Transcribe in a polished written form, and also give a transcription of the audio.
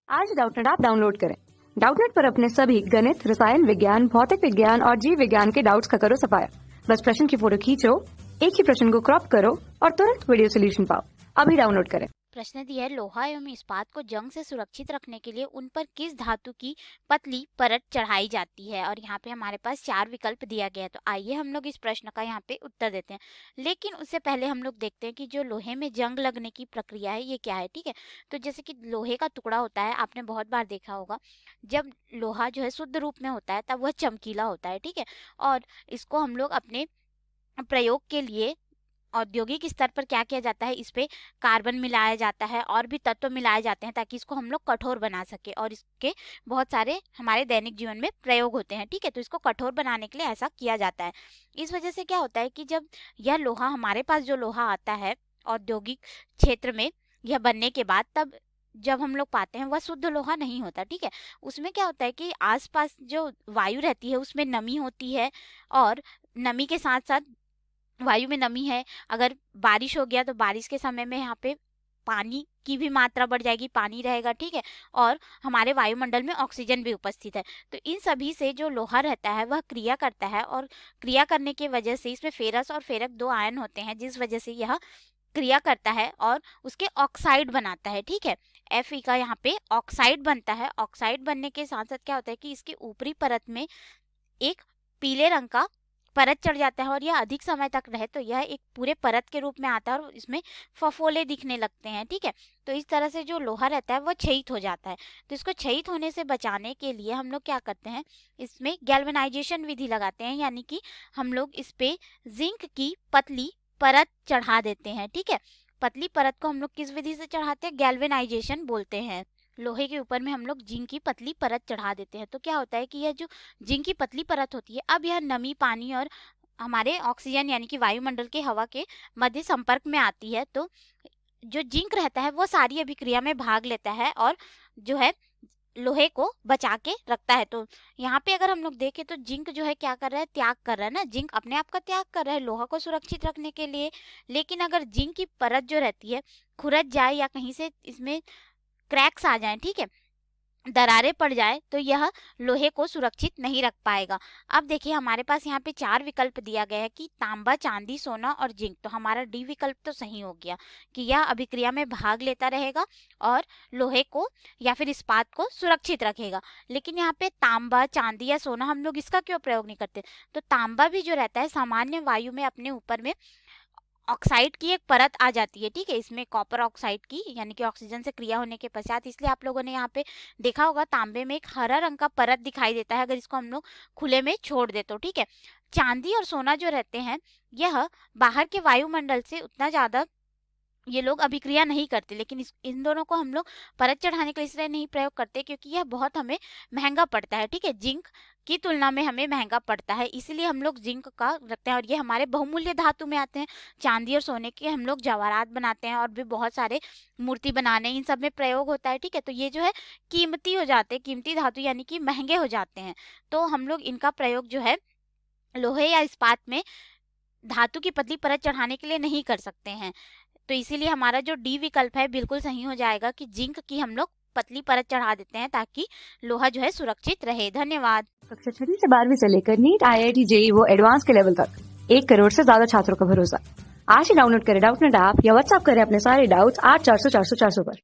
आज Doubtnut app download करें। Doubtnut पर अपने सभी गणित, रसायन विज्ञान, भौतिक विज्ञान और जीव विज्ञान के डाउट्स का करो सफाया। बस प्रश्न की फोटो खींचो, एक ही प्रश्न को क्रॉप करो और तुरंत वीडियो सोल्यूशन पाओ। अभी डाउनलोड करें। प्रश्न दिया है, लोहा एवं इस्पात को जंग से सुरक्षित रखने के लिए उन पर किस धातु की पतली परत चढ़ाई जाती है। और यहाँ पे हमारे पास 4 विकल्प दिया गया है। तो आइए हम लोग इस प्रश्न का यहाँ पे उत्तर देते हैं। लेकिन उससे पहले हम लोग देखते हैं कि जो लोहे में जंग लगने की प्रक्रिया है ये क्या है। ठीक है, तो जैसे कि लोहे का टुकड़ा होता है, आपने बहुत बार देखा होगा, जब लोहा जो है शुद्ध रूप में होता है तब वह चमकीला होता है। ठीक है, और इसको हम लोग अपने प्रयोग के लिए औद्योगिक स्तर पर क्या किया जाता है, इस पे कार्बन मिलाया जाता है और भी तत्व मिलाए जाते हैं ताकि इसको हम लोग कठोर बना सके, और इसके बहुत सारे हमारे दैनिक जीवन में प्रयोग होते हैं। ठीक है, तो इसको कठोर बनाने के लिए ऐसा किया जाता है। इस वजह से क्या होता है कि जब यह लोहा हमारे पास जो लोहा आता है औद्योगिक क्षेत्र में यह बनने के बाद, तब जब हम लोग पाते हैं वह शुद्ध लोहा नहीं होता। ठीक है, उसमें क्या होता है कि आसपास जो वायु रहती है उसमें नमी होती है, और नमी के साथ साथ वायु में नमी है, अगर बारिश हो गया तो बारिश के समय में यहाँ पे पानी की भी मात्रा बढ़ जाएगी, पानी रहेगा। ठीक है, और हमारे वायुमंडल में ऑक्सीजन भी उपस्थित है। तो इन सभी से जो लोहा रहता है वह क्रिया करता है, और क्रिया करने की वजह से इसमें फेरस और फेरक 2 आयन होते हैं, जिस वजह से यह क्रिया करता है और उसके ऑक्साइड बनाता है। ठीक है, Fe का यहाँ पे ऑक्साइड बनता है। ऑक्साइड बनने के साथ साथ क्या होता है कि इसकी ऊपरी परत में एक पीले रंग का परत चढ़ जाता है, और यह अधिक समय तक रहे तो यह एक पूरे परत के रूप में आता है और इसमें फफोले दिखने लगते हैं। ठीक है, तो इस तरह से जो लोहा रहता है वह क्षयित हो जाता है। तो इसको क्षयित होने से बचाने के लिए हम लोग क्या करते हैं, इसमें गैल्वेनाइजेशन विधि लगाते हैं, यानी कि हम लोग इस पे जिंक की पतली परत चढ़ा देते हैं। ठीक है, पतली परत को हम लोग किस विधि से चढ़ाते हैं, गैल्वेनाइजेशन बोलते हैं। लोहे के ऊपर में हम लोग जिंक की पतली परत चढ़ा देते हैं। तो क्या होता है कि यह जो जिंक की पतली परत होती है, अब यह नमी, पानी और हमारे ऑक्सीजन यानी कि वायुमंडल के हवा के मध्य संपर्क में आती है, तो जो जिंक रहता है वो सारी अभिक्रिया में भाग लेता है और जो है लोहे को बचा के रखता है। तो यहाँ पे अगर हम लोग देखें तो जिंक जो है क्या कर रहा है, त्याग कर रहा है ना, जिंक अपने आप का त्याग कर रहा है लोहा को सुरक्षित रखने के लिए। लेकिन अगर जिंक की परत जो रहती है खुरच जाए या कहीं से इसमें क्रैक्स आ जाएं, ठीक है, दरारें पड़ जाए, तो यह लोहे को सुरक्षित नहीं रख पाएगा। अब देखिए हमारे पास यहाँ पे 4 विकल्प दिया गया है कि तांबा, चांदी, सोना और जिंक। तो हमारा डी विकल्प तो सही हो गया कि यह अभिक्रिया में भाग लेता रहेगा और लोहे को या फिर इस्पात को सुरक्षित रखेगा। लेकिन यहाँ पे तांबा, चांदी या सोना हम लोग इसका क्यों प्रयोग नहीं करते। तो तांबा भी जो रहता है सामान्य वायु में अपने ऊपर में ऑक्साइड की एक परत आ जाती है। ठीक है, इसमें कॉपर ऑक्साइड की, यानी कि ऑक्सीजन से क्रिया होने के पश्चात, इसलिए आप लोगों ने यहाँ पे देखा होगा तांबे में एक हरा रंग का परत दिखाई देता है अगर इसको हम लोग खुले में छोड़ दे तो। ठीक है, चांदी और सोना जो रहते हैं यह बाहर के वायुमंडल से उतना ज्यादा ये लोग अभिक्रिया नहीं करते, लेकिन इन दोनों को हम लोग परत चढ़ाने के लिए इसलिए नहीं प्रयोग करते क्योंकि यह बहुत हमें महंगा पड़ता है। ठीक है, जिंक की तुलना में हमें महंगा पड़ता है, इसलिए हम लोग जिंक का रखते हैं, और ये हमारे बहुमूल्य धातु में आते हैं। चांदी और सोने के हम लोग जवाहरात बनाते हैं और भी बहुत सारे मूर्ति बनाने, इन सब में प्रयोग होता है। ठीक है, तो ये जो है कीमती हो जाते हैं, कीमती धातु यानी कि महंगे हो जाते हैं, तो हम लोग इनका प्रयोग जो है लोहे या इस्पात में धातु की पतली परत चढ़ाने के लिए नहीं कर सकते हैं। तो इसीलिए हमारा जो डी विकल्प है बिल्कुल सही हो जाएगा कि जिंक की हम लोग पतली परत चढ़ा देते हैं ताकि लोहा जो है सुरक्षित रहे। धन्यवाद। कक्षा 6 से 12वीं से लेकर नीट, IIT, JEE वो एडवांस के लेवल तक 1 करोड़ से ज्यादा छात्रों का भरोसा। आज ही डाउनलोड करें डाउटनेट ऐप या व्हाट्सएप करें अपने सारे डाउट्स 8400 400 400 पर।